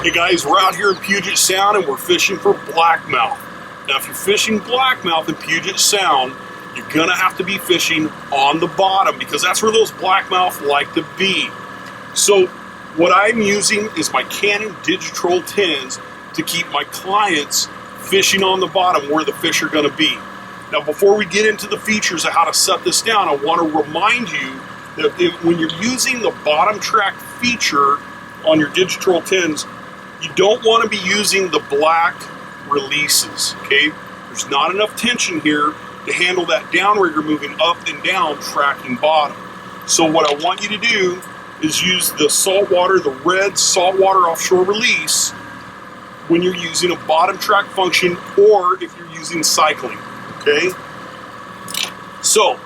Hey guys, we're out here in Puget Sound and we're fishing for blackmouth. Now if you're fishing blackmouth in Puget Sound, you're gonna have to be fishing on the bottom because that's where those blackmouth like to be. So what I'm using is my Canon Digi-Troll 10s to keep my clients fishing on the bottom where the fish are gonna be. Now before we get into the features of how to set this down, I wanna remind you that when you're using the bottom track feature on your Digi-Troll 10s, you don't want to be using the black releases, okay? There's not enough tension here to handle that downrigger moving up and down, tracking bottom. So what I want you to do is use the saltwater, the red saltwater offshore release when you're using a bottom track function or if you're using cycling, okay? So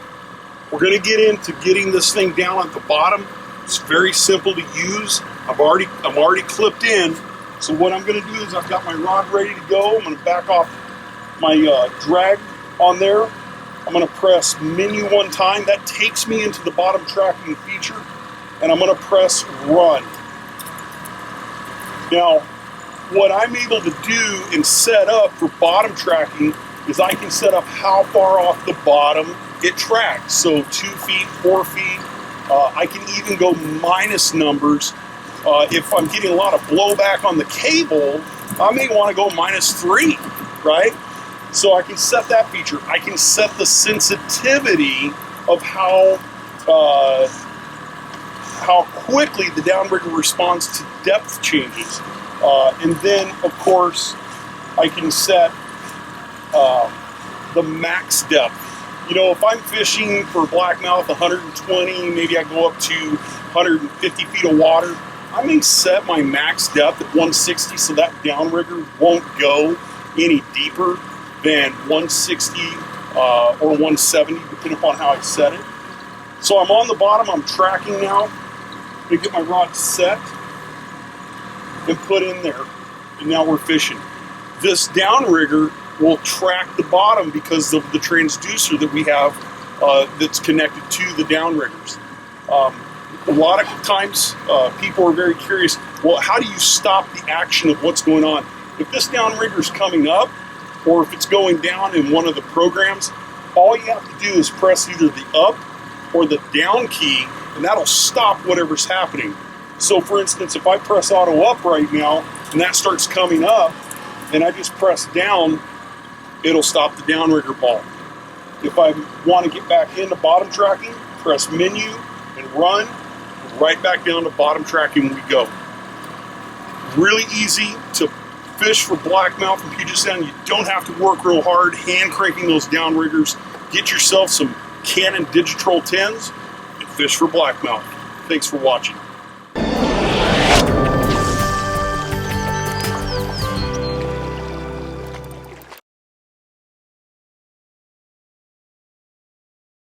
we're going to get into getting this thing down at the bottom. It's very simple to use. I'm already clipped in. So what I'm going to do is I've got my rod ready to go. I'm going to back off my drag on there. I'm going to press menu one time. That takes me into the bottom tracking feature. And I'm going to press run. Now, what I'm able to do and set up for bottom tracking is I can set up how far off the bottom it tracks. So 2 feet, 4 feet. I can even go minus numbers. If I'm getting a lot of blowback on the cable, I may want to go -3, right? So I can set that feature. I can set the sensitivity of how quickly the downrigger responds to depth changes. And then, of course, I can set the max depth. You know, if I'm fishing for blackmouth 120, maybe I go up to 150 feet of water, I may set my max depth at 160 so that downrigger won't go any deeper than 160 or 170, depending upon how I set it. So I'm on the bottom, I'm tracking now. I'm going to get my rod set and put in there, and now we're fishing. This downrigger will track the bottom because of the transducer that we have that's connected to the downriggers. A lot of times people are very curious, well, how do you stop the action of what's going on? If this downrigger is coming up or if it's going down in one of the programs, all you have to do is press either the up or the down key and that'll stop whatever's happening. So for instance, if I press auto up right now and that starts coming up and I just press down, it'll stop the downrigger ball. If I want to get back into bottom tracking, press menu and run, right back down to bottom tracking we go. Really easy to fish for blackmouth in Puget Sound. You don't have to work real hard hand cranking those downriggers. Get yourself some Canon Digi-Troll 10s and fish for blackmouth. Thanks for watching.